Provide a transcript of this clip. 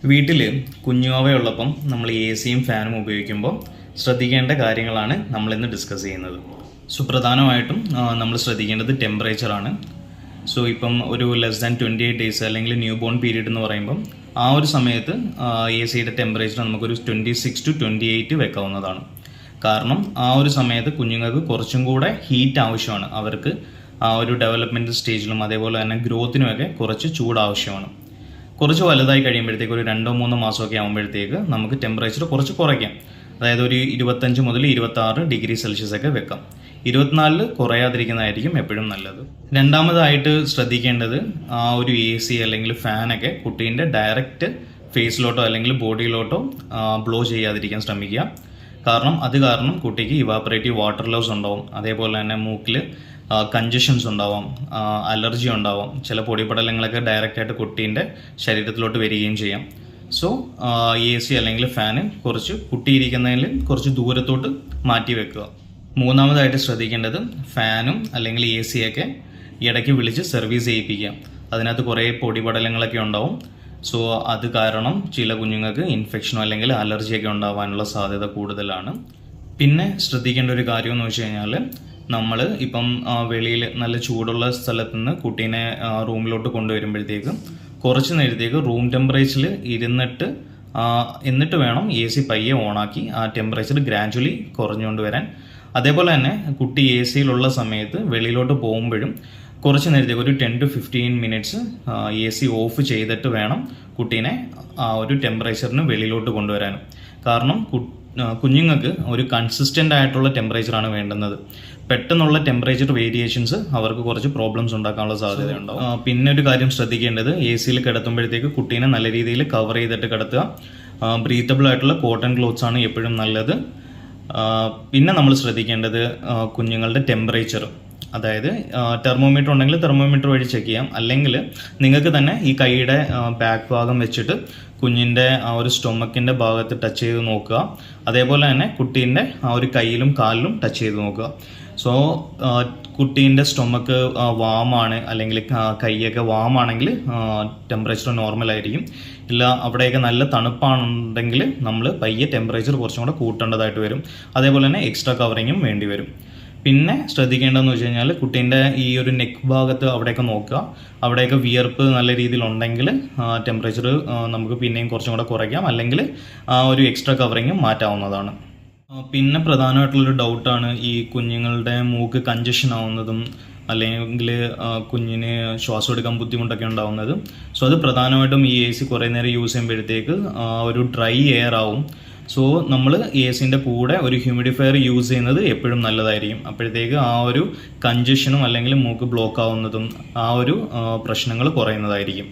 വീട്ടിൽ കുഞ്ഞുവാവയുള്ളപ്പം നമ്മൾ എ സിയും ഫാനും ഉപയോഗിക്കുമ്പോൾ ശ്രദ്ധിക്കേണ്ട കാര്യങ്ങളാണ് നമ്മളിന്ന് ഡിസ്കസ് ചെയ്യുന്നത്. പ്രധാനമായിട്ടും നമ്മൾ ശ്രദ്ധിക്കേണ്ടത് ടെമ്പറേച്ചറാണ്. ഇപ്പം ഒരു ലെസ് ദാൻ 28 ഡേയ്സ് അല്ലെങ്കിൽ ന്യൂ ബോൺ പീരീഡ് എന്ന് പറയുമ്പം ആ ഒരു സമയത്ത് എ സിയുടെ ടെമ്പറേച്ചർ നമുക്കൊരു 26 to 28 വെക്കാവുന്നതാണ്. കാരണം ആ ഒരു സമയത്ത് കുഞ്ഞുങ്ങൾക്ക് കുറച്ചും കൂടെ ഹീറ്റ് ആവശ്യമാണ്. അവർക്ക് ആ ഒരു ഡെവലപ്മെൻറ്റ് സ്റ്റേജിലും അതേപോലെ തന്നെ ഗ്രോത്തിനുമൊക്കെ കുറച്ച് ചൂട് ആവശ്യമാണ്. കുറച്ച് വലുതായി കഴിയുമ്പോഴത്തേക്ക് ഒരു 2-3 മാസമൊക്കെ ആകുമ്പോഴത്തേക്ക് നമുക്ക് ടെമ്പറേച്ചർ കുറച്ച് കുറയ്ക്കാം. അതായത് ഒരു 25 മുതൽ 26 ഡിഗ്രി സെൽഷ്യസ് ഒക്കെ വെക്കാം. 24 കുറയാതിരിക്കുന്നതായിരിക്കും എപ്പോഴും നല്ലത്. രണ്ടാമതായിട്ട് ശ്രദ്ധിക്കേണ്ടത് ആ ഒരു എ സി അല്ലെങ്കിൽ ഫാനൊക്കെ കുട്ടീൻ്റെ ഡയറക്റ്റ് ഫേസിലോട്ടോ അല്ലെങ്കിൽ ബോഡിയിലോട്ടോ ബ്ലോ ചെയ്യാതിരിക്കാൻ ശ്രമിക്കുക. കാരണം കുട്ടിക്ക് ഇവാപ്പറേറ്റീവ് വാട്ടർ ലോസ് ഉണ്ടാവും. അതേപോലെ തന്നെ മൂക്കിൽ കഞ്ചഷൻസ് ഉണ്ടാവാം, അലർജി ഉണ്ടാവാം. ചില പൊടിപടലങ്ങളൊക്കെ ഡയറക്റ്റായിട്ട് കുട്ടീൻ്റെ ശരീരത്തിലോട്ട് വരികയും ചെയ്യാം. എ സി അല്ലെങ്കിൽ ഫാന് കുറച്ച് കുട്ടിയിരിക്കുന്നതിൽ കുറച്ച് ദൂരത്തോട്ട് മാറ്റി വെക്കുക. മൂന്നാമതായിട്ട് ശ്രദ്ധിക്കേണ്ടത് ഫാനും അല്ലെങ്കിൽ എ സിയൊക്കെ ഇടയ്ക്ക് വിളിച്ച് സർവീസ് ചെയ്യിപ്പിക്കുക. അതിനകത്ത് കുറേ പൊടിപടലങ്ങളൊക്കെ ഉണ്ടാവും. അത് കാരണം ചില കുഞ്ഞുങ്ങൾക്ക് ഇൻഫെക്ഷനോ അല്ലെങ്കിൽ അലർജിയൊക്കെ ഉണ്ടാവാനുള്ള സാധ്യത കൂടുതലാണ്. പിന്നെ ശ്രദ്ധിക്കേണ്ട ഒരു കാര്യം എന്ന് വെച്ച് കഴിഞ്ഞാൽ, നമ്മൾ ഇപ്പം വെളിയിൽ നല്ല ചൂടുള്ള സ്ഥലത്ത് നിന്ന് കുട്ടീനെ റൂമിലോട്ട് കൊണ്ടുവരുമ്പോഴത്തേക്ക് കുറച്ച് നേരത്തേക്ക് റൂം ടെമ്പറേച്ചറിൽ എന്നിട്ട് വേണം എ സി പയ്യെ ഓണാക്കി ആ ടെമ്പറേച്ചർ ഗ്രാജുവലി കുറഞ്ഞുകൊണ്ട് വരാൻ. അതേപോലെ തന്നെ കുട്ടി എ സിയിലുള്ള സമയത്ത് വെളിയിലോട്ട് പോകുമ്പോഴും കുറച്ച് നേരത്തേക്ക് ഒരു 10 to 15 minutes A C of ചെയ്തിട്ട് വേണം കുട്ടീനെ ആ ഒരു ടെമ്പറേച്ചറിന് വെളിയിലോട്ട് കൊണ്ടുവരാനും. കാരണം കുഞ്ഞുങ്ങൾക്ക് ഒരു കൺസിസ്റ്റൻ്റ് ആയിട്ടുള്ള ടെമ്പറേച്ചറാണ് വേണ്ടുന്നത്. പെട്ടെന്നുള്ള ടെമ്പറേച്ചർ വേരിയേഷൻസ് അവർക്ക് കുറച്ച് പ്രോബ്ലംസ് ഉണ്ടാക്കാനുള്ള സാധ്യതയുണ്ടാവും. പിന്നെ ഒരു കാര്യം ശ്രദ്ധിക്കേണ്ടത്, എ സിയിൽ കിടത്തുമ്പോഴത്തേക്ക് കുട്ടീനെ നല്ല രീതിയിൽ കവർ ചെയ്തിട്ട് കിടത്തുക. ബ്രീത്തബിൾ ആയിട്ടുള്ള കോട്ടൺ ക്ലോത്ത്സ് ആണ് എപ്പോഴും നല്ലത്. പിന്നെ നമ്മൾ ശ്രദ്ധിക്കേണ്ടത് കുഞ്ഞുങ്ങളുടെ ടെമ്പറേച്ചർ, അതായത് തെർമോമീറ്റർ ഉണ്ടെങ്കിൽ തെർമോമീറ്റർ വഴി ചെക്ക് ചെയ്യാം. അല്ലെങ്കിൽ നിങ്ങൾക്ക് തന്നെ ഈ കൈയുടെ ബാക്ക് ഭാഗം വെച്ചിട്ട് കുഞ്ഞിൻ്റെ ആ ഒരു സ്റ്റൊമക്കിൻ്റെ ഭാഗത്ത് ടച്ച് ചെയ്ത് നോക്കുക. അതേപോലെ തന്നെ കുട്ടീൻ്റെ ആ ഒരു കയ്യിലും കാലിലും ടച്ച് ചെയ്ത് നോക്കുക. കുട്ടീൻ്റെ സ്റ്റൊമക്ക് വാമാണ് അല്ലെങ്കിൽ കൈയൊക്കെ വാമാണെങ്കിൽ ടെമ്പറേച്ചർ നോർമലായിരിക്കും. ഇല്ല അവിടെയൊക്കെ നല്ല തണുപ്പാണെന്നുണ്ടെങ്കിൽ നമ്മൾ പയ്യെ ടെമ്പറേച്ചർ കുറച്ചും കൂടെ കൂട്ടേണ്ടതായിട്ട് വരും. അതേപോലെ തന്നെ എക്സ്ട്രാ കവറിങ്ങും വേണ്ടി വരും. പിന്നെ ശ്രദ്ധിക്കേണ്ടതെന്ന് വെച്ച് കഴിഞ്ഞാൽ, കുട്ടീൻ്റെ ഈ ഒരു നെക്ക് ഭാഗത്ത് അവിടെയൊക്കെ നോക്കുക. അവിടെയൊക്കെ വിയർപ്പ് നല്ല രീതിയിലുണ്ടെങ്കിൽ ടെമ്പറേച്ചർ നമുക്ക് പിന്നെയും കുറച്ചും കൂടെ കുറയ്ക്കാം. അല്ലെങ്കിൽ ആ ഒരു എക്സ്ട്രാ കവറിങ്ങും മാറ്റാവുന്നതാണ്. പിന്നെ പ്രധാനമായിട്ടുള്ളൊരു ഡൗട്ടാണ് ഈ കുഞ്ഞുങ്ങളുടെ മൂക്ക് കഞ്ചഷൻ ആവുന്നതും അല്ലെങ്കിൽ കുഞ്ഞിന് ശ്വാസം എടുക്കാൻ ബുദ്ധിമുട്ടൊക്കെ ഉണ്ടാവുന്നത്. അത് പ്രധാനമായിട്ടും ഈ എ സി കുറേ നേരം യൂസ് ചെയ്യുമ്പോഴത്തേക്ക് ഒരു ഡ്രൈ എയർ ആവും. നമ്മൾ എ സിൻ്റെ കൂടെ ഒരു ഹ്യൂമിഡിഫയർ യൂസ് ചെയ്യുന്നത് എപ്പോഴും നല്ലതായിരിക്കും. അപ്പോഴത്തേക്ക് ആ ഒരു കഞ്ചഷനും അല്ലെങ്കിൽ മൂക്ക് ബ്ലോക്ക് ആവുന്നതും ആ ഒരു പ്രശ്നങ്ങൾ കുറയുന്നതായിരിക്കും.